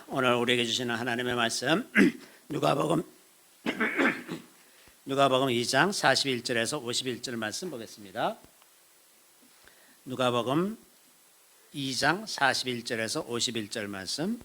오늘 우리에게 주시는 하나님의 말씀 누가복음 2장 41절에서 51절 말씀 보겠습니다. 누가복음 2장 41절에서 51절 말씀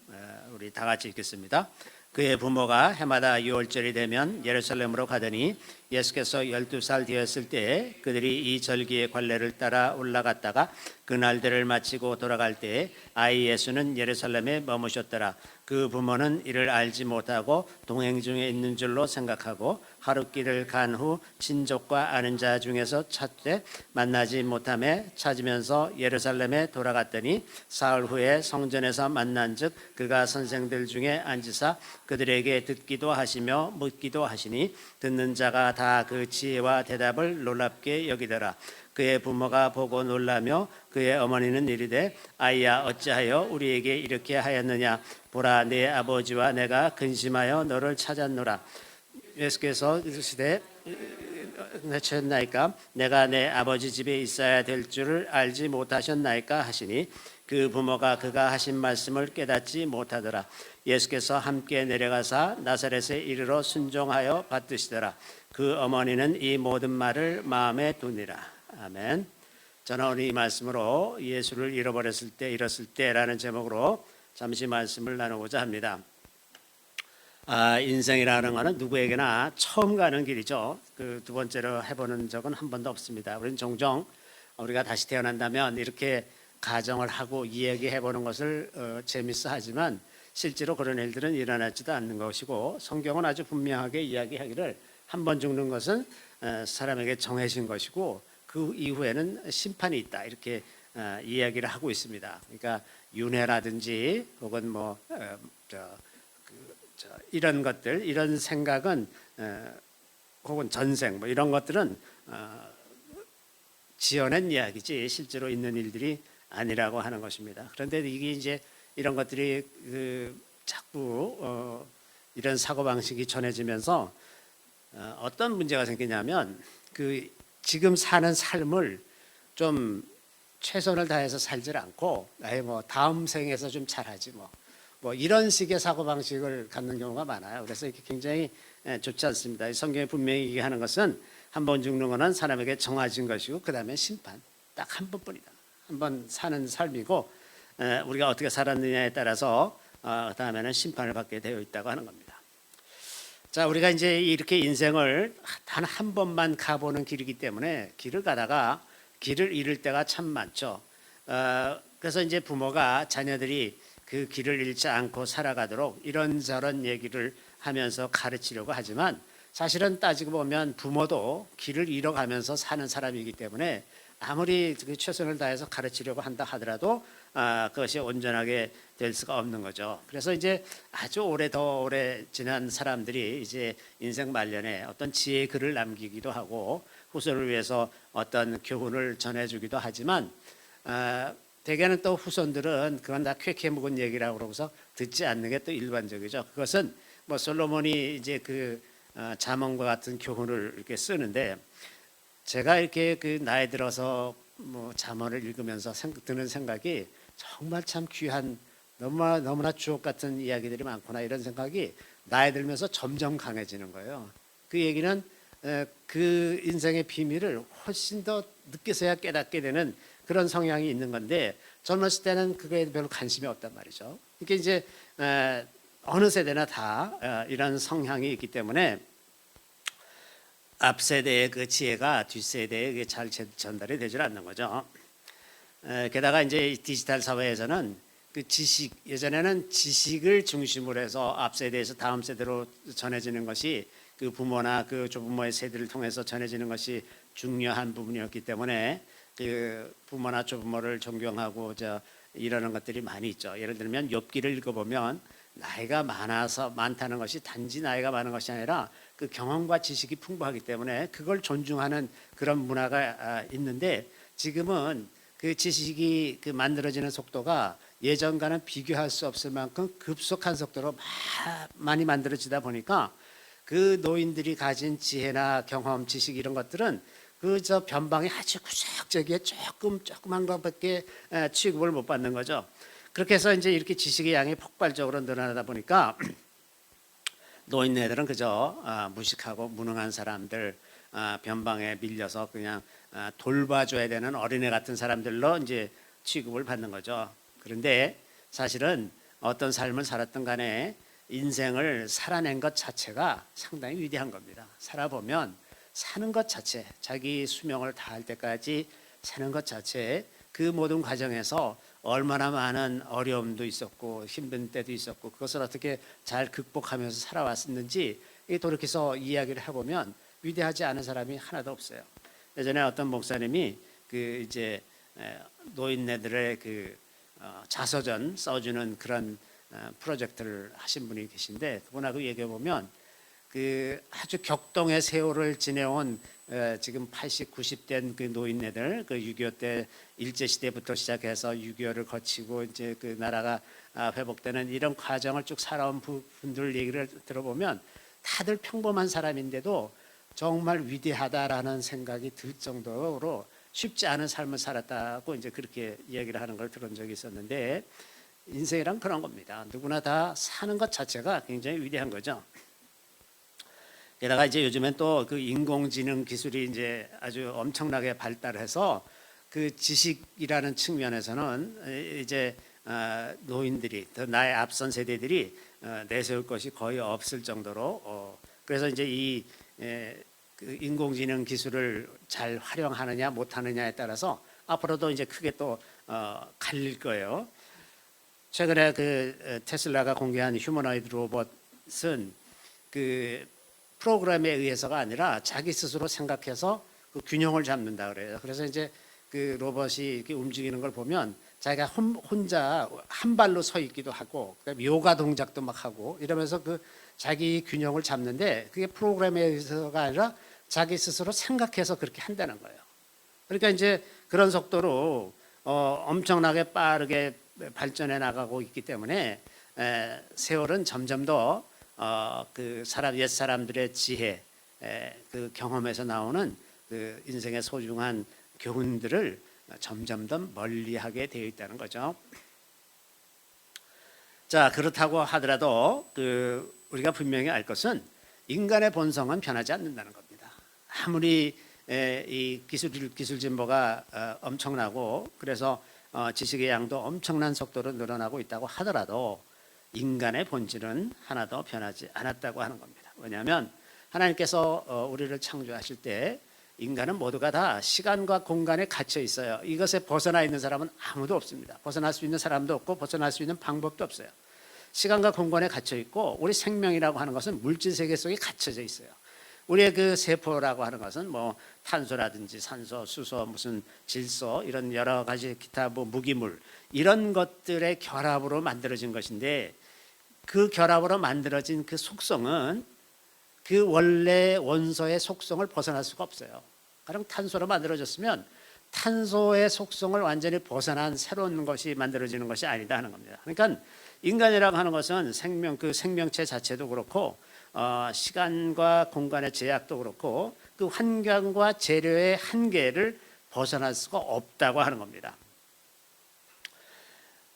우리 다 같이 읽겠습니다. 그의 부모가 해마다 유월절이 되면 예루살렘으로 가더니 예수께서 12살 되었을 때에 그들이 이 절기의 관례를 따라 올라갔다가 그 날들을 마치고 돌아갈 때에 아이 예수는 예루살렘에 머무셨더라. 그 부모는 이를 알지 못하고 동행 중에 있는 줄로 생각하고 하룻길을 간 후 친족과 아는 자 중에서 찾되 만나지 못하매 찾으면서 예루살렘에 돌아갔더니 사흘 후에 성전에서 만난즉 그가 선생들 중에 앉으사 그들에게 듣기도 하시며 묻기도 하시니 듣는 자가 다 그 지혜와 대답을 놀랍게 여기더라. 그의 부모가 보고 놀라며 그의 어머니는 이르되 아이야 어찌하여 우리에게 이렇게 하였느냐 보라 내 아버지와 내가 근심하여 너를 찾았노라. 예수께서 이르시되 내쳤나이까 내가 내 아버지 집에 있어야 될 줄을 알지 못하셨나이까 하시니 그 부모가 그가 하신 말씀을 깨닫지 못하더라. 예수께서 함께 내려가사 나사렛에 이르러 순종하여 받드시더라. 그 어머니는 이 모든 말을 마음에 두니라. 아멘. 저는 오늘 이 말씀으로 예수를 잃어버렸을 때 잃었을 때라는 제목으로 잠시 말씀을 나누고자 합니다. 인생이라는 것은 누구에게나 처음 가는 길이죠. 그 두 번째로 해보는 적은 한 번도 없습니다. 우리는 종종 우리가 다시 태어난다면 이렇게 가정을 하고 이야기해보는 것을 재밌어 하지만 실제로 그런 일들은 일어나지도 않는 것이고 성경은 아주 분명하게 이야기하기를 한 번 죽는 것은 사람에게 정해진 것이고 그 이후에는 심판이 있다 이렇게 이야기를 하고 있습니다. 그러니까 윤회라든지 혹은 이런 것들 이런 생각은 혹은 전생 이런 것들은 지어낸 이야기지 실제로 있는 일들이 아니라고 하는 것입니다. 그런데 이게 이제 이런 것들이 자꾸 이런 사고 방식이 전해지면서 어떤 문제가 생기냐면 지금 사는 삶을 좀 최선을 다해서 살질 않고 다음 생에서 좀 잘하지 이런 식의 사고 방식을 갖는 경우가 많아요. 그래서 이게 굉장히 좋지 않습니다. 성경에 분명히 얘기하는 것은 한 번 죽는 것은 사람에게 정해진 것이고 그 다음에 심판 딱 한 번뿐이다. 한 번 사는 삶이고 우리가 어떻게 살았느냐에 따라서 그 다음에는 심판을 받게 되어 있다고 하는 겁니다. 자, 우리가 이제 이렇게 인생을 단 한 번만 가보는 길이기 때문에 길을 가다가 길을 잃을 때가 참 많죠. 그래서 이제 부모가 자녀들이 그 길을 잃지 않고 살아가도록 이런저런 얘기를 하면서 가르치려고 하지만 사실은 따지고 보면 부모도 길을 잃어가면서 사는 사람이기 때문에 아무리 최선을 다해서 가르치려고 한다 하더라도 그것이 온전하게 될 수가 없는 거죠. 그래서 이제 아주 오래 지난 사람들이 이제 인생 말년에 어떤 지혜의 글을 남기기도 하고 후손을 위해서 어떤 교훈을 전해주기도 하지만 대개는 또 후손들은 그건 다 쾌쾌 묵은 얘기라고 그러고서 듣지 않는 게 또 일반적이죠. 그것은 솔로몬이 이제 잠언과 같은 교훈을 이렇게 쓰는데 제가 이렇게 나이 들어서 잠언을 읽으면서 드는 생각이 정말 참 귀한 너무나 주옥 같은 이야기들이 많구나 이런 생각이 나이 들면서 점점 강해지는 거예요. 그 얘기는 그 인생의 비밀을 훨씬 더 늦게서야 깨닫게 되는 그런 성향이 있는 건데 젊었을 때는 그거에 별로 관심이 없단 말이죠. 이게 이제 어느 세대나 다 이런 성향이 있기 때문에 앞 세대의 그 지혜가 뒷 세대에 잘 전달이 되질 않는 거죠. 게다가 이제 디지털 사회에서는 그 예전에는 지식을 중심으로 해서 앞 세대에서 다음 세대로 전해지는 것이 그 부모나 그 조부모의 세대를 통해서 전해지는 것이 중요한 부분이었기 때문에 그 부모나 조부모를 존경하고 이러는 것들이 많이 있죠. 예를 들면 욥기를 읽어보면 나이가 많다는 것이 단지 나이가 많은 것이 아니라 그 경험과 지식이 풍부하기 때문에 그걸 존중하는 그런 문화가 있는데 지금은 그 지식이 만들어지는 속도가 예전과는 비교할 수 없을 만큼 급속한 속도로 많이 만들어지다 보니까 그 노인들이 가진 지혜나 경험, 지식 이런 것들은 변방에 아주 구석저기에 조그만 것밖에 취급을 못 받는 거죠. 그렇게 해서 이제 이렇게 지식의 양이 폭발적으로 늘어나다 보니까 노인네들은 그저 무식하고 무능한 사람들, 변방에 밀려서 그냥 돌봐줘야 되는 어린애 같은 사람들로 이제 취급을 받는 거죠. 그런데 사실은 어떤 삶을 살았든 간에 인생을 살아낸 것 자체가 상당히 위대한 겁니다. 살아보면 사는 것 자체, 자기 수명을 다할 때까지 사는 것 자체, 그 모든 과정에서 얼마나 많은 어려움도 있었고 힘든 때도 있었고 그것을 어떻게 잘 극복하면서 살아왔는지 돌이켜서 이야기를 해보면 위대하지 않은 사람이 하나도 없어요. 예전에 어떤 목사님이 그 이제 노인네들의 그 자서전 써주는 그런 프로젝트를 하신 분이 계신데 그분하고 얘기해 보면 그 아주 격동의 세월을 지내온 지금 80, 90된 그 노인네들, 그 6.25 때 일제 시대부터 시작해서 6.25를 거치고 이제 그 나라가 회복되는 이런 과정을 쭉 살아온 분들 얘기를 들어보면 다들 평범한 사람인데도 정말 위대하다라는 생각이 들 정도로 쉽지 않은 삶을 살았다고 이제 그렇게 이야기를 하는 걸 들은 적이 있었는데 인생이란 그런 겁니다. 누구나 다 사는 것 자체가 굉장히 위대한 거죠. 게다가 이제 요즘엔 또 그 인공지능 기술이 이제 아주 엄청나게 발달해서 그 지식이라는 측면에서는 이제 노인들이 더 나의 앞선 세대들이 내세울 것이 거의 없을 정도로 그래서 이제 이 그 인공지능 기술을 잘 활용하느냐 못하느냐에 따라서 앞으로도 이제 크게 또 갈릴 거예요. 최근에 그 테슬라가 공개한 휴머노이드 로봇은 그 프로그램에 의해서가 아니라 자기 스스로 생각해서 그 균형을 잡는다 그래요. 그래서 이제 그 로봇이 이렇게 움직이는 걸 보면 자기가 혼자 한 발로 서 있기도 하고 그다음에 요가 동작도 막 하고 이러면서 그 자기 균형을 잡는데 그게 프로그램에 의해서가 아니라 자기 스스로 생각해서 그렇게 한다는 거예요. 그러니까 이제 그런 속도로 엄청나게 빠르게 발전해 나가고 있기 때문에 세월은 점점 더 그 옛 사람들의 지혜, 그 경험에서 나오는 그 인생의 소중한 교훈들을 점점 더 멀리하게 되어 있다는 거죠. 자, 그렇다고 하더라도 그 우리가 분명히 알 것은 인간의 본성은 변하지 않는다는 겁니다. 아무리 이 기술 진보가 엄청나고 그래서 지식의 양도 엄청난 속도로 늘어나고 있다고 하더라도 인간의 본질은 하나도 변하지 않았다고 하는 겁니다. 왜냐하면 하나님께서 우리를 창조하실 때 인간은 모두가 다 시간과 공간에 갇혀 있어요. 이것에 벗어나 있는 사람은 아무도 없습니다. 벗어날 수 있는 사람도 없고 벗어날 수 있는 방법도 없어요. 시간과 공간에 갇혀 있고 우리 생명이라고 하는 것은 물질 세계 속에 갇혀져 있어요. 우리의 그 세포라고 하는 것은 뭐 탄소라든지 산소, 수소, 무슨 질소 이런 여러 가지 기타 뭐 무기물 이런 것들의 결합으로 만들어진 것인데 그 결합으로 만들어진 그 속성은 그 원래 원소의 속성을 벗어날 수가 없어요. 가령 탄소로 만들어졌으면 탄소의 속성을 완전히 벗어난 새로운 것이 만들어지는 것이 아니다 하는 겁니다. 그러니까 인간이라고 하는 것은 그 생명체 자체도 그렇고 시간과 공간의 제약도 그렇고 그 환경과 재료의 한계를 벗어날 수가 없다고 하는 겁니다.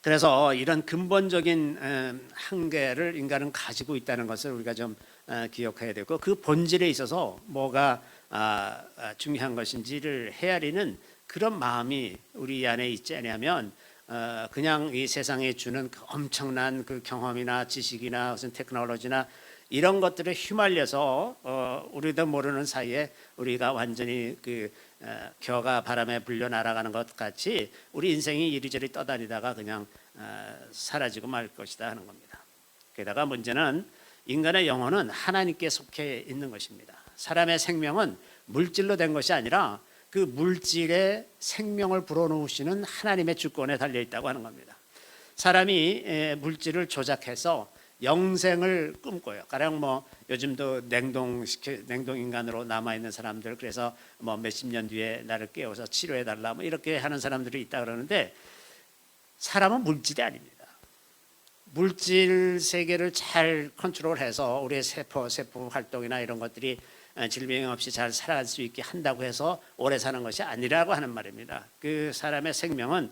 그래서 이런 근본적인 한계를 인간은 가지고 있다는 것을 우리가 좀 기억해야 되고 그 본질에 있어서 뭐가 중요한 것인지를 헤아리는 그런 마음이 우리 안에 있지 않냐면 그냥 이 세상에 주는 그 엄청난 그 경험이나 지식이나 무슨 테크놀로지나 이런 것들에 휘말려서 우리도 모르는 사이에 우리가 완전히 그 겨가 바람에 불려 날아가는 것 같이 우리 인생이 이리저리 떠다니다가 그냥 사라지고 말 것이다 하는 겁니다. 게다가 문제는 인간의 영혼은 하나님께 속해 있는 것입니다. 사람의 생명은 물질로 된 것이 아니라 그 물질에 생명을 불어넣으시는 하나님의 주권에 달려 있다고 하는 겁니다. 사람이 물질을 조작해서 영생을 꿈꿔요. 가령 뭐 요즘도 냉동 인간으로 남아 있는 사람들 그래서 뭐 몇십 년 뒤에 나를 깨워서 치료해 달라 뭐 이렇게 하는 사람들이 있다 그러는데 사람은 물질이 아닙니다. 물질 세계를 잘 컨트롤해서 우리의 세포 활동이나 이런 것들이 질병 없이 잘 살아갈 수 있게 한다고 해서 오래 사는 것이 아니라고 하는 말입니다. 그 사람의 생명은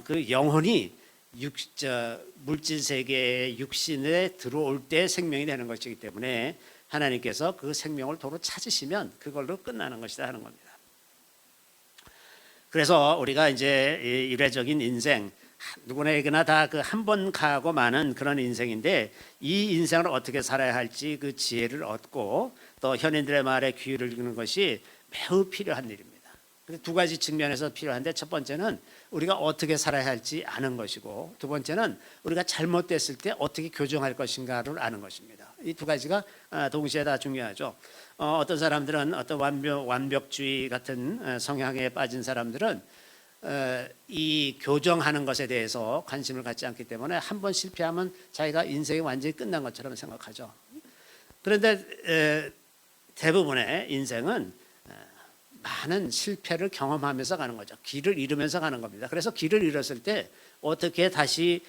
그 영혼이 물질 세계의 육신에 들어올 때 생명이 되는 것이기 때문에 하나님께서 그 생명을 도로 찾으시면 그걸로 끝나는 것이다 하는 겁니다. 그래서 우리가 이제 일회적인 인생, 누구나에게나 다 그 한 번 가고 마는 그런 인생인데, 이 인생을 어떻게 살아야 할지 그 지혜를 얻고 또 현인들의 말에 귀를 기울이는 것이 매우 필요한 일입니다. 두 가지 측면에서 필요한데, 첫 번째는 우리가 어떻게 살아야 할지 아는 것이고, 두 번째는 우리가 잘못됐을 때 어떻게 교정할 것인가를 아는 것입니다. 이 두 가지가 동시에 다 중요하죠. 어떤 사람들은 어떤 완벽주의 같은 성향에 빠진 사람들은 이 교정하는 것에 대해서 관심을 갖지 않기 때문에 한 번 실패하면 자기가 인생이 완전히 끝난 것처럼 생각하죠. 그런데 대부분의 인생은 많은 실패를 경험하면서 가는 거죠. 길을 잃으면서 가는 겁니다. 그래서 길을 잃었을 때 어떻게 다시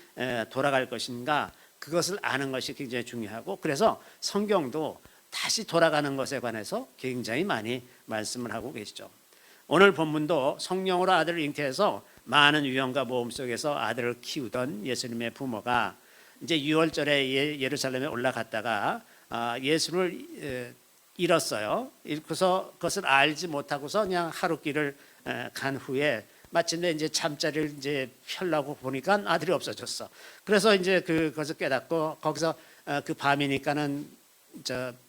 돌아갈 것인가, 그것을 아는 것이 굉장히 중요하고, 그래서 성경도 다시 돌아가는 것에 관해서 굉장히 많이 말씀을 하고 계시죠. 오늘 본문도 성령으로 아들을 잉태해서 많은 위험과 모험 속에서 아들을 키우던 예수님의 부모가 이제 유월절에 예루살렘에 올라갔다가 예수를 잃었어요. 잃고서 그것을 알지 못하고서 그냥 하루길을 간 후에 마침내 이제 잠자리를 이제 펴려고 보니까 아들이 없어졌어. 그래서 이제 그것을 깨닫고, 거기서 그 밤이니까는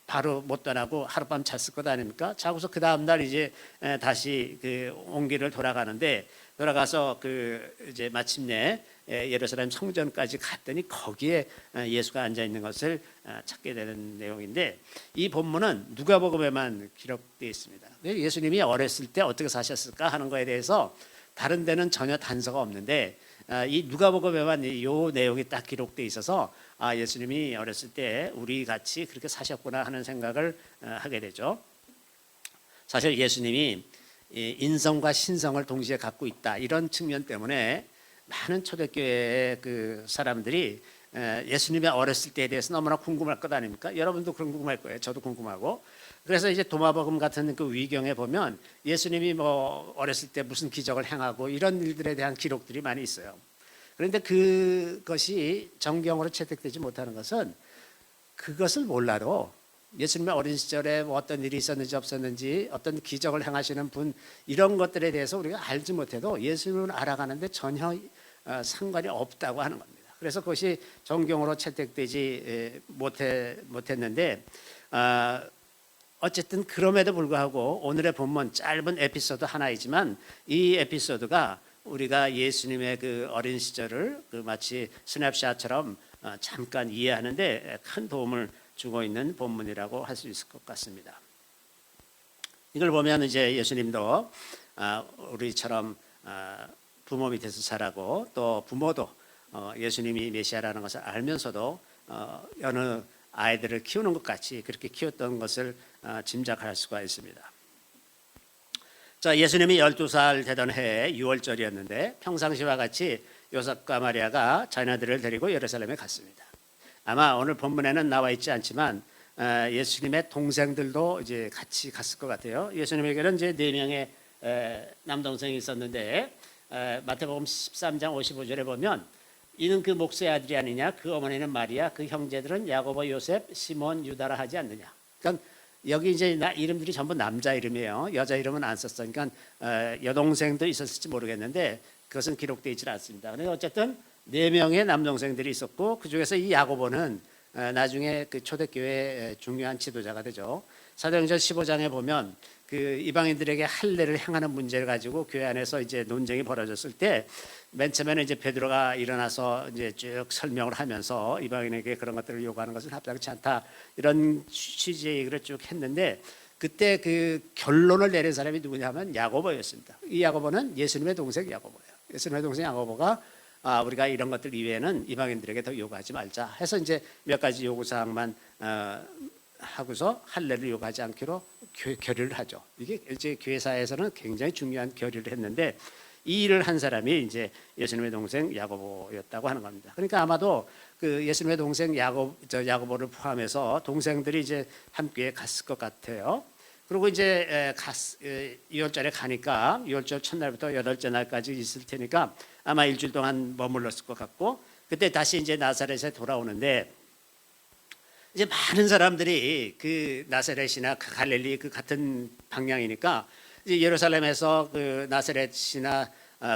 바로 못 떠나고 하룻밤 잤을 것 아닙니까? 자고서 그 다음 날 이제 다시 그 온 길을 돌아가는데, 돌아가서 이제 마침내 예루살렘 성전까지 갔더니 거기에 예수가 앉아 있는 것을 찾게 되는 내용인데, 이 본문은 누가복음에만 기록되어 있습니다. 예수님이 어렸을 때 어떻게 사셨을까 하는 것에 대해서 다른 데는 전혀 단서가 없는데, 이 누가복음에만 이 내용이 딱 기록되어 있어서 예수님이 어렸을 때 우리 같이 그렇게 사셨구나 하는 생각을 하게 되죠. 사실 예수님이 인성과 신성을 동시에 갖고 있다, 이런 측면 때문에 많은 초대교회의 그 사람들이 예수님의 어렸을 때에 대해서 너무나 궁금할 것 아닙니까? 여러분도 궁금할 거예요. 저도 궁금하고. 그래서 이제 도마복음 같은 그 위경에 보면 예수님이 뭐 어렸을 때 무슨 기적을 행하고 이런 일들에 대한 기록들이 많이 있어요. 그런데 그것이 정경으로 채택되지 못하는 것은, 그것을 몰라도 예수님의 어린 시절에 뭐 어떤 일이 있었는지 없었는지, 어떤 기적을 행하시는 분, 이런 것들에 대해서 우리가 알지 못해도 예수님을 알아가는데 전혀 상관이 없다고 하는 겁니다. 그래서 그것이 정경으로 채택되지 못했는데, 어쨌든 그럼에도 불구하고 오늘의 본문 짧은 에피소드 하나이지만, 이 에피소드가 우리가 예수님의 그 어린 시절을 마치 스냅샷처럼 잠깐 이해하는데 큰 도움을 주고 있는 본문이라고 할 수 있을 것 같습니다. 이걸 보면 이제 예수님도 우리처럼 부모 밑에서 자라고, 또 부모도 예수님이 메시아라는 것을 알면서도 여느 아이들을 키우는 것 같이 그렇게 키웠던 것을 짐작할 수가 있습니다. 자, 예수님이 12살 되던 해 6월절이었는데 평상시와 같이 요셉과 마리아가 자녀들을 데리고 예루살렘에 갔습니다. 아마 오늘 본문에는 나와 있지 않지만 예수님의 동생들도 이제 같이 갔을 것 같아요. 예수님에게는 이제 4명의 남동생이 있었는데, 마태복음 13장 55절에 보면 이는 그 목수의 아들이 아니냐, 그 어머니는 마리아, 그 형제들은 야고보, 요셉, 시몬, 유다라 하지 않느냐. 그러니까 여기 이제 이름들이 전부 남자 이름이에요. 여자 이름은 안 썼어. 그러니까 여동생도 있었을지 모르겠는데 그것은 기록되어 있지 않습니다. 그런데 어쨌든 4명의 남동생들이 있었고, 그 중에서 이 야고보는 나중에 그 초대교회의 중요한 지도자가 되죠. 사도행전 15장에 보면 그 이방인들에게 할례를 행하는 문제를 가지고 교회 안에서 이제 논쟁이 벌어졌을 때, 맨 처음에는 이제 베드로가 일어나서 이제 쭉 설명을 하면서 이방인에게 그런 것들을 요구하는 것은 합당치 않다, 이런 취지의 얘기를 쭉 했는데, 그때 그 결론을 내린 사람이 누구냐면 야고보였습니다. 이 야고보는 예수님의 동생 야고보예요. 예수님의 동생 야고보가 우리가 이런 것들 이외에는 이방인들에게 더 요구하지 말자 해서 이제 몇 가지 요구사항만 하고서 할례를 요구하지 않기로 결의를 하죠. 이게 이제 교회사에서는 굉장히 중요한 결의를 했는데, 이 일을 한 사람이 이제 예수님의 동생 야고보였다고 하는 겁니다. 그러니까 아마도 그 예수님의 동생 야고보를 포함해서 동생들이 이제 함께 갔을 것 같아요. 그리고 이제 6월절에 가니까 6월절 첫날부터 8째 날까지 있을 테니까 아마 일주일 동안 머물렀을 것 같고, 그때 다시 이제 나사렛에 돌아오는데 이제 많은 사람들이 그 나사렛이나 그 갈릴리 그 같은 방향이니까 이제 예루살렘에서 그 나사렛이나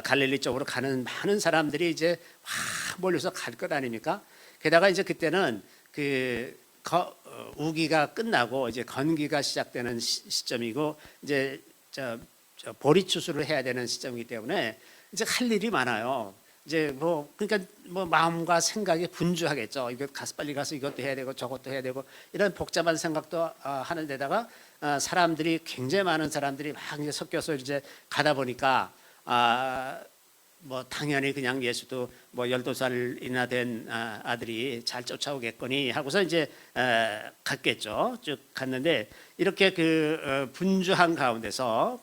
갈릴리 쪽으로 가는 많은 사람들이 이제 막 몰려서 갈 것 아닙니까? 게다가 이제 그때는 그 우기가 끝나고 이제 건기가 시작되는 시점이고 이제 저 보리 추수를 해야 되는 시점이기 때문에 이제 할 일이 많아요. 이제 뭐 그러니까 뭐 마음과 생각이 분주하겠죠. 이거 가서 빨리 가서 이것도 해야 되고 저것도 해야 되고 이런 복잡한 생각도 하는 데다가 사람들이 굉장히 많은 사람들이 막 이제 섞여서 이제 가다 보니까 뭐 당연히 그냥 예수도 뭐 12살이나 된 아들이 잘 쫓아오겠거니 하고서 이제 갔겠죠. 쭉 갔는데 이렇게 그 분주한 가운데서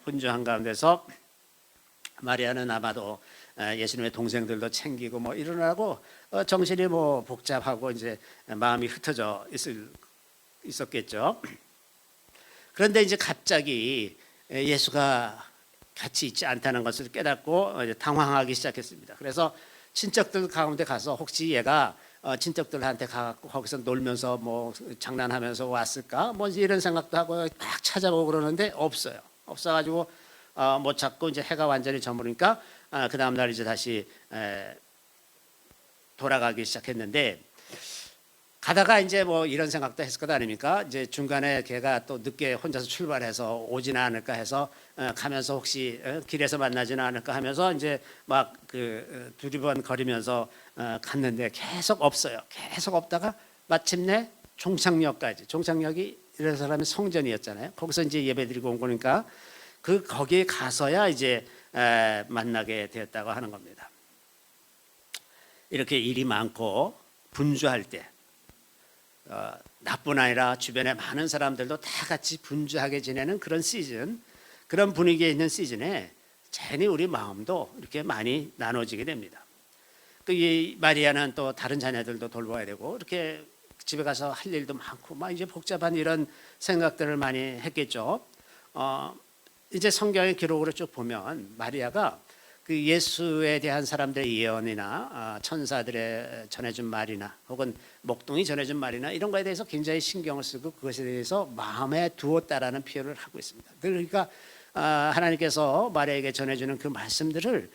마리아는 아마도 예수님의 동생들도 챙기고 뭐 이러느라고 정신이 뭐 복잡하고 이제 마음이 흩어져 있었겠죠. 그런데 이제 갑자기 예수가 같이 있지 않다는 것을 깨닫고 이제 당황하기 시작했습니다. 그래서 친척들 가운데 가서 혹시 얘가 친척들한테 가고 거기서 놀면서 뭐 장난하면서 왔을까 뭐 이런 생각도 하고 막 찾아보고 그러는데 없어가지고 못 찾고 이제 해가 완전히 저무니까 그 다음 날 이제 다시 돌아가기 시작했는데 가다가 이제 뭐 이런 생각도 했을 것 아닙니까? 이제 중간에 걔가 또 늦게 혼자서 출발해서 오지는 않을까 해서 가면서 혹시 길에서 만나지는 않을까 하면서 이제 막 그 두리번 거리면서 갔는데 계속 없어요. 계속 없다가 마침내 종착역이 이런 사람의 성전이었잖아요. 거기서 이제 예배드리고 온 거니까 거기에 가서야 이제 만나게 되었다고 하는 겁니다. 이렇게 일이 많고 분주할 때 나뿐 아니라 주변에 많은 사람들도 다 같이 분주하게 지내는 그런 시즌, 그런 분위기에 있는 시즌에 괜히 우리 마음도 이렇게 많이 나눠지게 됩니다. 이 마리아는 또 다른 자녀들도 돌봐야 되고 이렇게 집에 가서 할 일도 많고 막 이제 복잡한 이런 생각들을 많이 했겠죠. 이제 성경의 기록으로 쭉 보면 마리아가 그 예수에 대한 사람들의 예언이나 천사들의 전해준 말이나 혹은 목동이 전해준 말이나 이런 거에 대해서 굉장히 신경을 쓰고 그것에 대해서 마음에 두었다라는 표현을 하고 있습니다. 그러니까 하나님께서 마리아에게 전해주는 그 말씀들을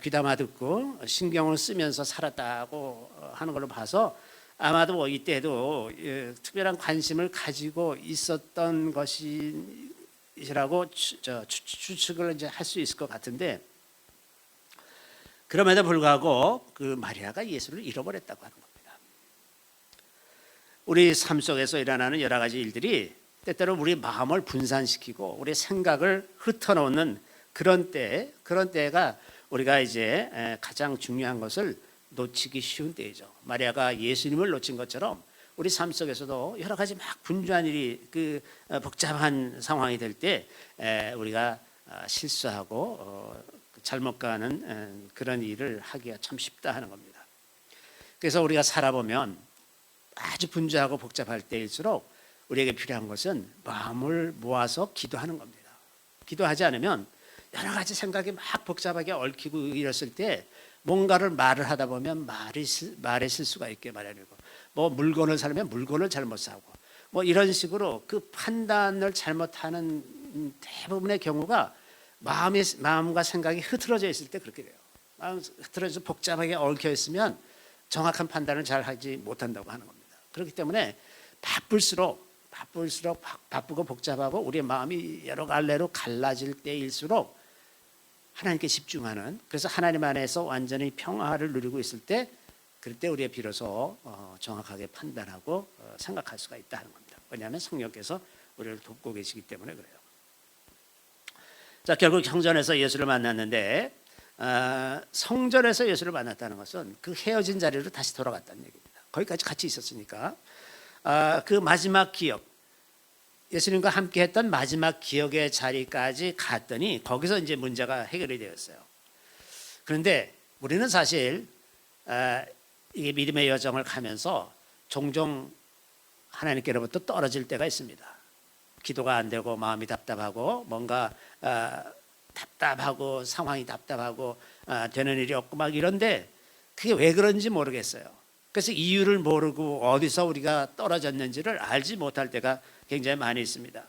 귀담아 듣고 신경을 쓰면서 살았다고 하는 걸로 봐서 아마도 이때도 특별한 관심을 가지고 있었던 것이라고 추측을 이제 할 수 있을 것 같은데, 그럼에도 불구하고 그 마리아가 예수를 잃어버렸다고 하는 겁니다. 우리 삶 속에서 일어나는 여러 가지 일들이 때때로 우리 마음을 분산시키고 우리 생각을 흩어놓는 그런 때가 우리가 이제 가장 중요한 것을 놓치기 쉬운 때이죠. 마리아가 예수님을 놓친 것처럼 우리 삶 속에서도 여러 가지 막 분주한 일이 그 복잡한 상황이 될 때 우리가 실수하고 잘못 가는 그런 일을 하기가 참 쉽다 하는 겁니다. 그래서 우리가 살아보면 아주 분주하고 복잡할 때일수록 우리에게 필요한 것은 마음을 모아서 기도하는 겁니다. 기도하지 않으면 여러 가지 생각이 막 복잡하게 얽히고 이랬을 때 뭔가를 말을 하다 보면 말에 실수가 있게 마련이고, 뭐 물건을 사려면 물건을 잘못 사고, 뭐 이런 식으로 그 판단을 잘못하는 대부분의 경우가 마음과 생각이 흐트러져 있을 때 그렇게 돼요. 마음 흐트러져서 복잡하게 얽혀 있으면 정확한 판단을 잘 하지 못한다고 하는 겁니다. 그렇기 때문에 바쁘고 복잡하고 우리의 마음이 여러 갈래로 갈라질 때일수록 하나님께 집중하는, 그래서 하나님 안에서 완전히 평화를 누리고 있을 때, 그럴 때 우리가 비로소 정확하게 판단하고 생각할 수가 있다 하는 겁니다. 왜냐하면 성령께서 우리를 돕고 계시기 때문에 그래요. 자, 결국 성전에서 예수를 만났는데 성전에서 예수를 만났다는 것은 그 헤어진 자리로 다시 돌아갔다는 얘기입니다. 거기까지 같이 있었으니까 그 마지막 기억, 예수님과 함께 했던 마지막 기억의 자리까지 갔더니 거기서 이제 문제가 해결이 되었어요. 그런데 우리는 사실 이게 믿음의 여정을 가면서 종종 하나님께로부터 떨어질 때가 있습니다. 기도가 안 되고 마음이 답답하고 뭔가 답답하고 상황이 답답하고 되는 일이 없고 막 이런데 그게 왜 그런지 모르겠어요. 그래서 이유를 모르고 어디서 우리가 떨어졌는지를 알지 못할 때가 굉장히 많이 있습니다.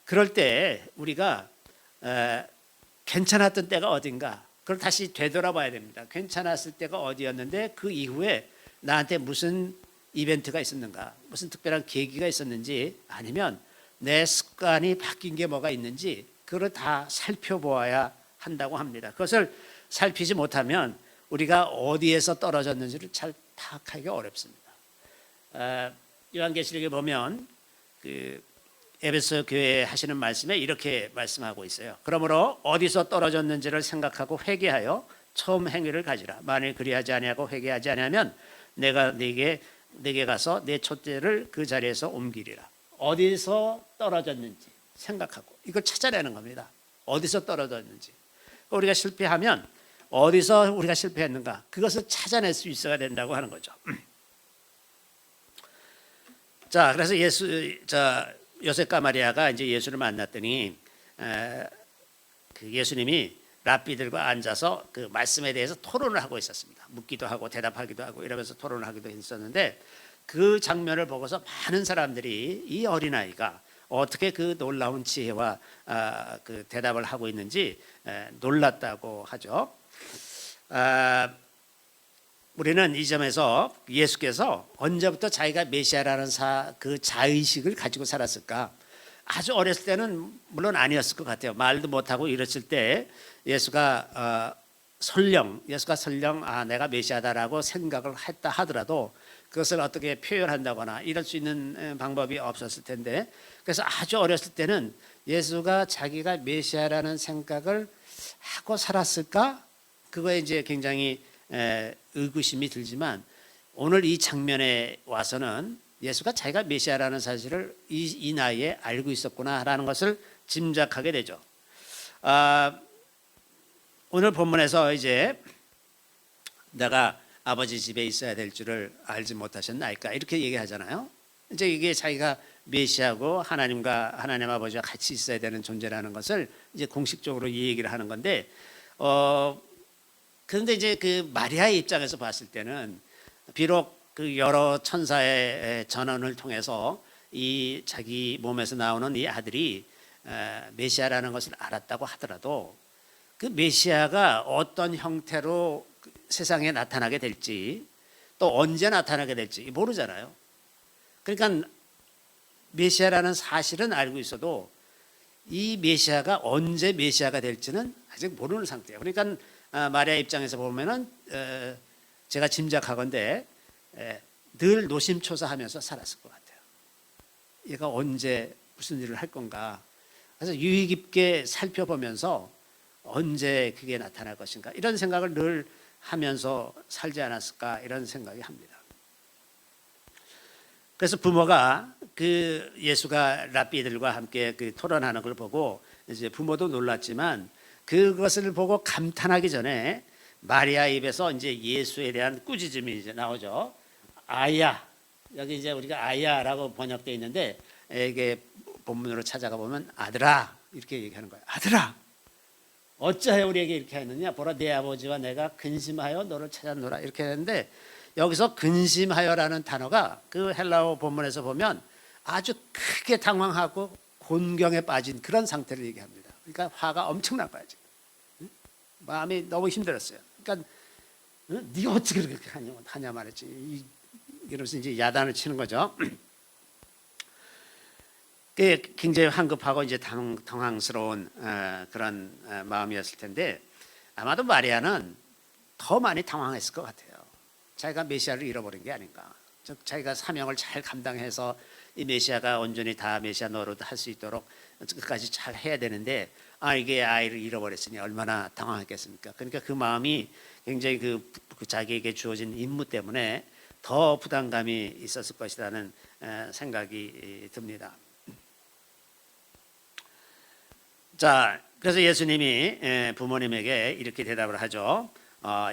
그럴 때 우리가 괜찮았던 때가 어딘가 그걸 다시 되돌아봐야 됩니다. 괜찮았을 때가 어디였는데 그 이후에 나한테 무슨 이벤트가 있었는가, 무슨 특별한 계기가 있었는지, 아니면 내 습관이 바뀐 게 뭐가 있는지 그걸 다 살펴보아야 한다고 합니다. 그것을 살피지 못하면 우리가 어디에서 떨어졌는지를 잘 파악하기가 어렵습니다. 요한계시록에 보면 그 에베소 교회 하시는 말씀에 이렇게 말씀하고 있어요. 그러므로 어디서 떨어졌는지를 생각하고 회개하여 처음 행위를 가지라. 만일 그리하지 아니하고 회개하지 아니하면 내가 내게 가서 내 촛대를 그 자리에서 옮기리라. 어디서 떨어졌는지 생각하고 이걸 찾아내는 겁니다. 어디서 떨어졌는지. 우리가 실패하면 어디서 우리가 실패했는가 그것을 찾아낼 수 있어야 된다고 하는 거죠. 자, 그래서 요셉과 마리아가 이제 예수를 만났더니 그 예수님이 랍비들과 앉아서 그 말씀에 대해서 토론을 하고 있었습니다. 묻기도 하고 대답하기도 하고 이러면서 토론을 하기도 했었는데 그 장면을 보고서 많은 사람들이 이 어린아이가 어떻게 그 놀라운 지혜와 그 대답을 하고 있는지 놀랐다고 하죠. 우리는 이 점에서 예수께서 언제부터 자기가 메시아라는 그 자의식을 가지고 살았을까? 아주 어렸을 때는 물론 아니었을 것 같아요. 말도 못하고 이랬을 때 예수가 설령 내가 메시아다라고 생각을 했다 하더라도 그것을 어떻게 표현한다거나 이럴 수 있는 방법이 없었을 텐데, 그래서 아주 어렸을 때는 예수가 자기가 메시아라는 생각을 하고 살았을까? 그거에 이제 굉장히 의구심이 들지만 오늘 이 장면에 와서는 예수가 자기가 메시아라는 사실을 이 나이에 알고 있었구나라는 것을 짐작하게 되죠. 오늘 본문에서 이제 내가 아버지 집에 있어야 될 줄을 알지 못하셨나이까 이렇게 얘기하잖아요. 이제 이게 자기가 메시아고 하나님 아버지와 같이 있어야 되는 존재라는 것을 이제 공식적으로 이 얘기를 하는 건데, 그런데 이제 그 마리아의 입장에서 봤을 때는 비록 그 여러 천사의 전언을 통해서 이 자기 몸에서 나오는 이 아들이 메시아라는 것을 알았다고 하더라도 그 메시아가 어떤 형태로 세상에 나타나게 될지 또 언제 나타나게 될지 모르잖아요. 그러니까 메시아라는 사실은 알고 있어도 이 메시아가 언제 메시아가 될지는 아직 모르는 상태예요. 그러니까 마리아 입장에서 보면은 제가 짐작하건대 늘 노심초사하면서 살았을 것 같아요. 얘가 언제 무슨 일을 할 건가. 그래서 유의 깊게 살펴보면서 언제 그게 나타날 것인가 이런 생각을 늘 하면서 살지 않았을까 이런 생각이 합니다. 그래서 부모가 그 예수가 랍비들과 함께 그 토론하는 걸 보고 이제 부모도 놀랐지만 그것을 보고 감탄하기 전에 마리아 입에서 이제 예수에 대한 꾸짖음이 이제 나오죠. 아야, 여기 이제 우리가 아야라고 번역되어 있는데 이게 본문으로 찾아가 보면 아들아 이렇게 얘기하는 거예요. 아들아, 어찌하여 우리에게 이렇게 했느냐? 보라 내 아버지와 내가 근심하여 너를 찾았노라 이렇게 했는데, 여기서 근심하여라는 단어가 그 헬라어 본문에서 보면 아주 크게 당황하고 곤경에 빠진 그런 상태를 얘기합니다. 그러니까 화가 엄청난 거야 지금. 마음이 너무 힘들었어요. 그러니까 네가 어떻게 그렇게 하냐 말했지. 이러면서 이제 야단을 치는 거죠. 굉장히 황급하고 이제 당황스러운 그런 마음이었을 텐데 아마도 마리아는 더 많이 당황했을 것 같아요. 자기가 메시아를 잃어버린 게 아닌가. 즉 자기가 사명을 잘 감당해서 이 메시아가 온전히 다 메시아 노릇 할 수 있도록 끝까지 잘 해야 되는데 이게 아이를 잃어버렸으니 얼마나 당황했겠습니까. 그러니까 그 마음이 굉장히 그 자기에게 주어진 임무 때문에 더 부담감이 있었을 것이라는 생각이 듭니다. 자, 그래서 예수님이 부모님에게 이렇게 대답을 하죠.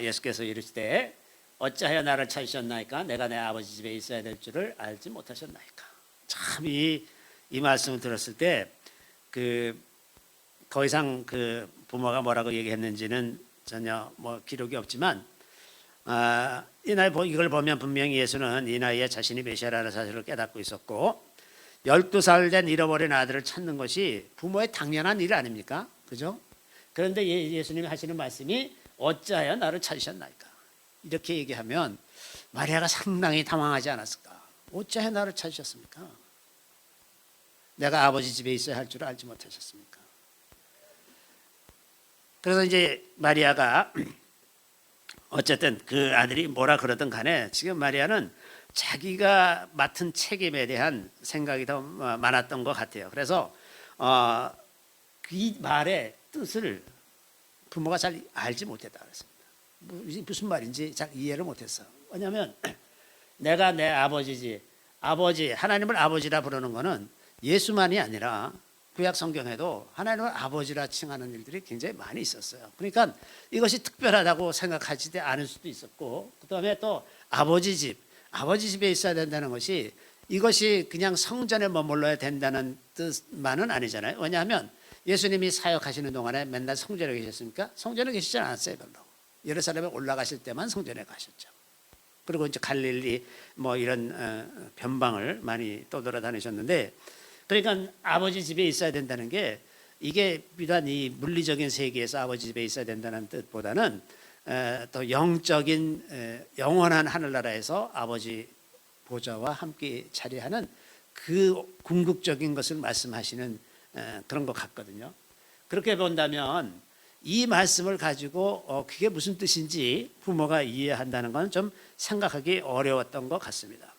예수께서 이르시되 어찌하여 나를 찾으셨나이까? 내가 내 아버지 집에 있어야 될 줄을 알지 못하셨나이까? 참 이 말씀을 들었을 때 그 더 이상 그 부모가 뭐라고 얘기했는지는 전혀 뭐 기록이 없지만 이걸 보면 분명히 예수는 이 나이에 자신이 메시아라는 사실을 깨닫고 있었고 12살 된 잃어버린 아들을 찾는 것이 부모의 당연한 일 아닙니까? 그죠? 그런데 예수님이 하시는 말씀이 어찌하여 나를 찾으셨나이까? 이렇게 얘기하면 마리아가 상당히 당황하지 않았을까? 어찌하여 나를 찾으셨습니까? 내가 아버지 집에 있어야 할 줄 알지 못하셨습니까? 그래서 이제 마리아가 어쨌든 그 아들이 뭐라 그러든 간에 지금 마리아는 자기가 맡은 책임에 대한 생각이 더 많았던 것 같아요. 그래서 그 말의 뜻을 부모가 잘 알지 못했다 그랬습니다. 무슨 말인지 잘 이해를 못했어. 왜냐하면 내가 내 아버지지, 아버지, 하나님을 아버지라 부르는 거는 예수만이 아니라 구약 성경에도 하나님을 아버지라 칭하는 일들이 굉장히 많이 있었어요. 그러니까 이것이 특별하다고 생각하지 않을 수도 있었고, 그다음에 또 아버지 집에 있어야 된다는 것이 이것이 그냥 성전에 머물러야 된다는 뜻만은 아니잖아요. 왜냐하면 예수님이 사역하시는 동안에 맨날 성전에 계셨습니까? 성전에 계시지 않았어요, 별로. 예루살렘에 올라가실 때만 성전에 가셨죠. 그리고 이제 갈릴리 뭐 이런 변방을 많이 떠돌아다니셨는데, 그러니까 아버지 집에 있어야 된다는 게 이게 비단 이 물리적인 세계에서 아버지 집에 있어야 된다는 뜻보다는 또 영적인 영원한 하늘나라에서 아버지 보좌와 함께 자리하는 그 궁극적인 것을 말씀하시는 그런 것 같거든요. 그렇게 본다면 이 말씀을 가지고 그게 무슨 뜻인지 부모가 이해한다는 건 좀 생각하기 어려웠던 것 같습니다.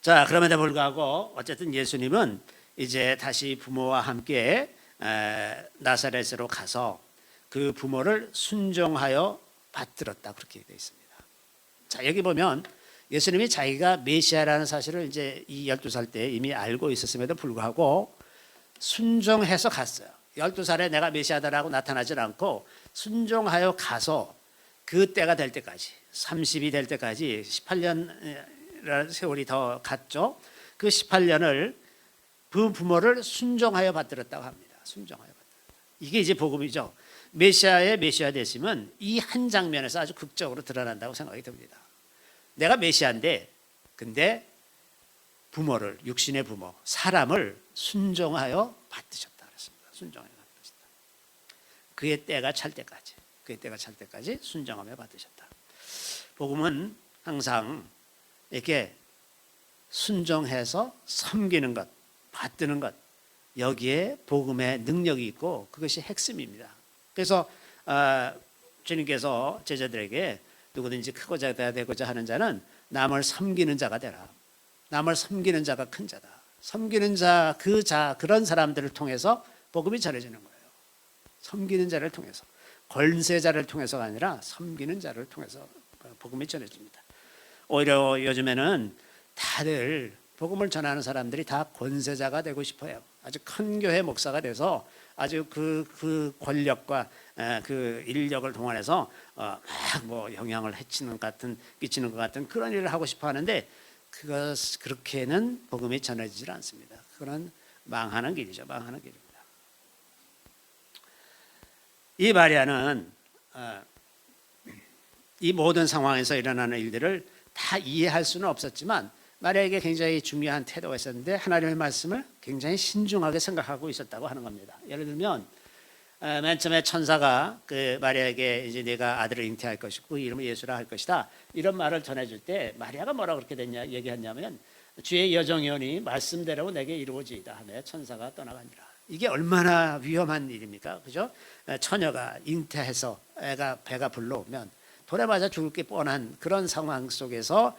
자, 그럼에도 불구하고 어쨌든 예수님은 이제 다시 부모와 함께 나사렛으로 가서 그 부모를 순종하여 받들었다, 그렇게 되어 있습니다. 자, 여기 보면 예수님이 자기가 메시아라는 사실을 이제 이 12살 때 이미 알고 있었음에도 불구하고 순종해서 갔어요. 12살에 내가 메시아다라고 나타나지 않고 순종하여 가서 그 때가 될 때까지 30이 될 때까지 18년 세월이 더 갔죠. 그 18년을 그 부모를 순종하여 받들었다고 합니다. 순종하여 받들었다. 이게 이제 복음이죠. 메시아의 메시아 되심은 이 한 장면에서 아주 극적으로 드러난다고 생각이 듭니다. 내가 메시아인데 근데 부모를, 육신의 부모, 사람을 순종하여 받으셨다 그랬습니다. 순종하여 받으셨다. 그의 때가 찰 때까지 순종하며 받으셨다. 복음은 항상 이렇게 순종해서 섬기는 것, 받드는 것, 여기에 복음의 능력이 있고 그것이 핵심입니다. 그래서 주님께서 제자들에게 누구든지 크고자 되고자 하는 자는 남을 섬기는 자가 되라. 남을 섬기는 자가 큰 자다. 섬기는 자, 그런 사람들을 통해서 복음이 전해지는 거예요. 섬기는 자를 통해서, 권세자를 통해서가 아니라 섬기는 자를 통해서 복음이 전해집니다. 오히려 요즘에는 다들 복음을 전하는 사람들이 다 권세자가 되고 싶어요. 아주 큰 교회 목사가 돼서 아주 그 권력과 그 인력을 동원해서 막 뭐 영향을 끼치는 것 같은 그런 일을 하고 싶어 하는데 그렇게는 복음이 전해지질 않습니다. 그건 망하는 길이죠. 망하는 길입니다. 이 마리아는 이 모든 상황에서 일어나는 일들을 다 이해할 수는 없었지만 마리아에게 굉장히 중요한 태도가 있었는데 하나님의 말씀을 굉장히 신중하게 생각하고 있었다고 하는 겁니다. 예를 들면 맨 처음에 천사가 그 마리아에게 이제 내가 아들을 잉태할 것이고 이름을 예수라 할 것이다 이런 말을 전해줄 때 마리아가 뭐라고 그렇게 얘기했냐면 주의 여정이오니 말씀대로 내게 이루어지이다 하며 천사가 떠나가니라. 이게 얼마나 위험한 일입니까? 그죠? 처녀가 잉태해서 배가 불러오면 돌에 맞아 죽을 게 뻔한 그런 상황 속에서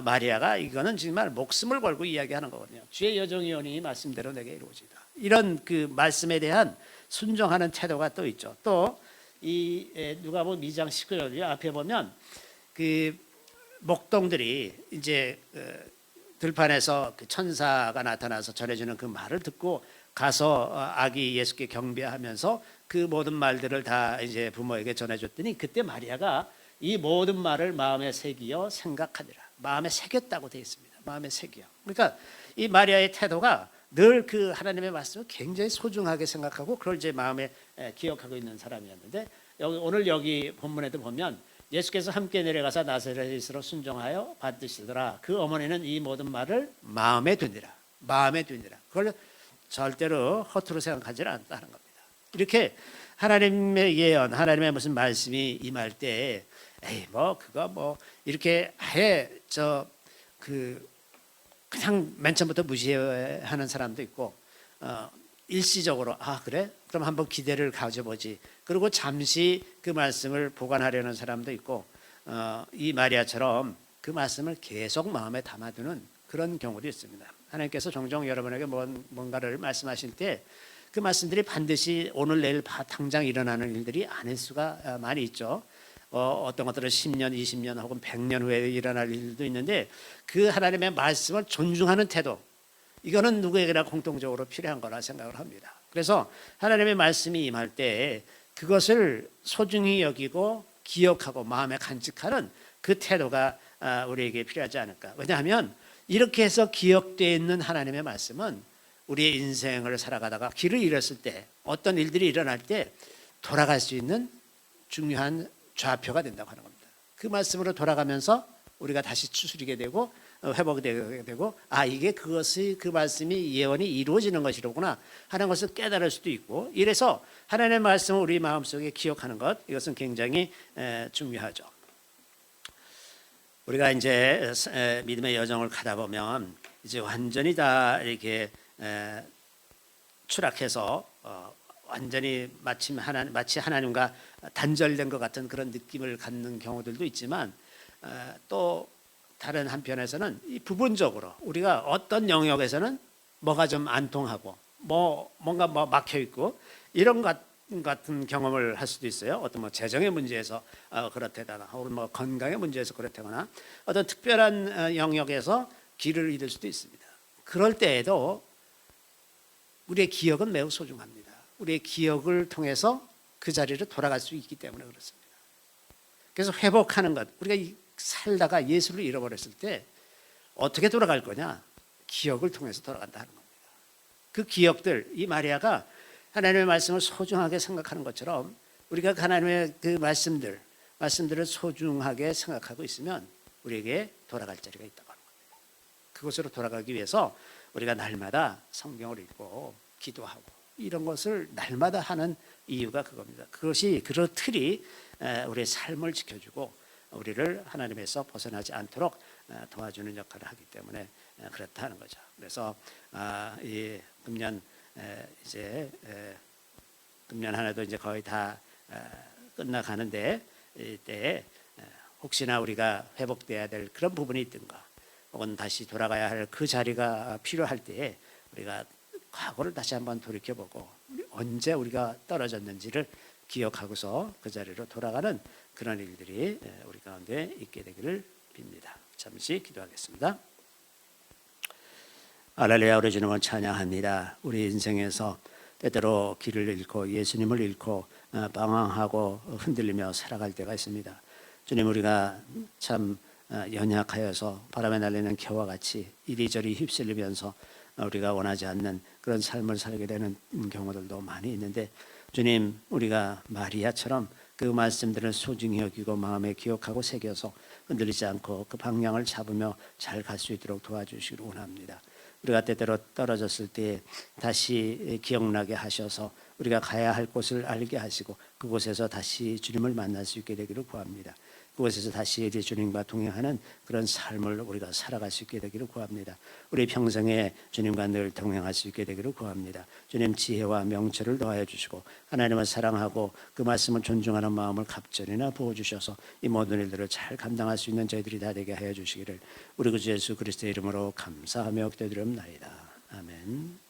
마리아가 이거는 정말 목숨을 걸고 이야기하는 거거든요. 주의 여정이오니 말씀대로 내게 이루어지이다. 이런 그 말씀에 대한 순종하는 태도가 또 있죠. 또 이 누가복음 2장 19절 앞에 보면 그 목동들이 이제 들판에서 그 천사가 나타나서 전해주는 그 말을 듣고 가서 아기 예수께 경배하면서 그 모든 말들을 다 이제 부모에게 전해줬더니 그때 마리아가 이 모든 말을 마음에 새기어 생각하니라. 마음에 새겼다고 되어 있습니다. 마음에 새겨. 그러니까 이 마리아의 태도가 늘 그 하나님의 말씀을 굉장히 소중하게 생각하고 그걸 제 마음에 기억하고 있는 사람이었는데 오늘 여기 본문에도 보면 예수께서 함께 내려가서 나사렛으로 순종하여 받으시더라. 그 어머니는 이 모든 말을 마음에 두니라. 마음에 두니라. 그걸 절대로 허투루 생각하지 않았다는 겁니다. 이렇게 하나님의 예언, 하나님의 무슨 말씀이 임할 때, 에이 뭐 그거 뭐 이렇게 아예 그냥 맨 처음부터 무시하는 사람도 있고, 일시적으로 아 그래? 그럼 한번 기대를 가져보지. 그리고 잠시 그 말씀을 보관하려는 사람도 있고, 이 마리아처럼 그 말씀을 계속 마음에 담아두는 그런 경우도 있습니다. 하나님께서 종종 여러분에게 뭔가를 말씀하실 때 그 말씀들이 반드시 오늘 내일 당장 일어나는 일들이 아닐 수가 많이 있죠. 어떤 것들은 10년, 20년 혹은 100년 후에 일어날 일도 있는데 그 하나님의 말씀을 존중하는 태도, 이거는 누구에게나 공통적으로 필요한 거라 생각을 합니다. 그래서 하나님의 말씀이 임할 때 그것을 소중히 여기고 기억하고 마음에 간직하는 그 태도가 우리에게 필요하지 않을까. 왜냐하면 이렇게 해서 기억되어 있는 하나님의 말씀은 우리의 인생을 살아가다가 길을 잃었을 때, 어떤 일들이 일어날 때 돌아갈 수 있는 중요한 좌표가 된다고 하는 겁니다. 그 말씀으로 돌아가면서 우리가 다시 추스리게 되고 회복되게 되고, 아 이게 그것이 그 말씀이 예언이 이루어지는 것이로구나 하는 것을 깨달을 수도 있고, 이래서 하나님의 말씀을 우리 마음속에 기억하는 것, 이것은 굉장히 중요하죠. 우리가 이제 믿음의 여정을 가다 보면 이제 완전히 다 이렇게 추락해서 완전히 마치 하나님과 단절된 것 같은 그런 느낌을 갖는 경우들도 있지만, 또 다른 한편에서는 이 부분적으로 우리가 어떤 영역에서는 뭐가 좀 안 통하고 뭔가 막혀 있고 이런 같은 경험을 할 수도 있어요. 어떤 뭐 재정의 문제에서 그렇다거나 혹은 뭐 건강의 문제에서 그렇다거나 어떤 특별한 영역에서 길을 잃을 수도 있습니다. 그럴 때에도 우리의 기억은 매우 소중합니다. 우리의 기억을 통해서 그 자리로 돌아갈 수 있기 때문에 그렇습니다. 그래서 회복하는 것, 우리가 살다가 예수를 잃어버렸을 때 어떻게 돌아갈 거냐? 기억을 통해서 돌아간다는 겁니다. 그 기억들, 이 마리아가 하나님의 말씀을 소중하게 생각하는 것처럼 우리가 하나님의 그 말씀들을 소중하게 생각하고 있으면 우리에게 돌아갈 자리가 있다고 하는 겁니다. 그곳으로 돌아가기 위해서 우리가 날마다 성경을 읽고 기도하고 이런 것을 날마다 하는 이유가 그겁니다. 그것이 그런 틀이 우리의 삶을 지켜주고 우리를 하나님에서 벗어나지 않도록 도와주는 역할을 하기 때문에 그렇다는 거죠. 그래서 이 금년 이제 금년 하나도 이제 거의 다 끝나가는데, 이때 혹시나 우리가 회복돼야 될 그런 부분이 있든가 혹은 다시 돌아가야 할 그 자리가 필요할 때에 우리가 과거를 다시 한번 돌이켜보고 언제 우리가 떨어졌는지를 기억하고서 그 자리로 돌아가는 그런 일들이 우리 가운데 있게 되기를 빕니다. 잠시 기도하겠습니다. 할렐루야. 우리 주님을 찬양합니다. 우리 인생에서 때때로 길을 잃고 예수님을 잃고 방황하고 흔들리며 살아갈 때가 있습니다. 주님, 우리가 참 연약하여서 바람에 날리는 겨와 같이 이리저리 휩쓸리면서 우리가 원하지 않는 그런 삶을 살게 되는 경우들도 많이 있는데, 주님, 우리가 마리아처럼 그 말씀들을 소중히 여기고 마음에 기억하고 새겨서 흔들리지 않고 그 방향을 잡으며 잘 갈 수 있도록 도와주시기를 원합니다. 우리가 때때로 떨어졌을 때 다시 기억나게 하셔서 우리가 가야 할 곳을 알게 하시고 그곳에서 다시 주님을 만날 수 있게 되기를 구합니다. 그곳에서 다시 우리 주님과 동행하는 그런 삶을 우리가 살아갈 수 있게 되기를 구합니다. 우리 평생에 주님과 늘 동행할 수 있게 되기를 구합니다. 주님, 지혜와 명철을 더하여 주시고 하나님을 사랑하고 그 말씀을 존중하는 마음을 갑절이나 부어주셔서 이 모든 일들을 잘 감당할 수 있는 저희들이 다 되게 하여 주시기를 우리 구주 예수 그리스도의 이름으로 감사하며 기도드립나이다. 아멘.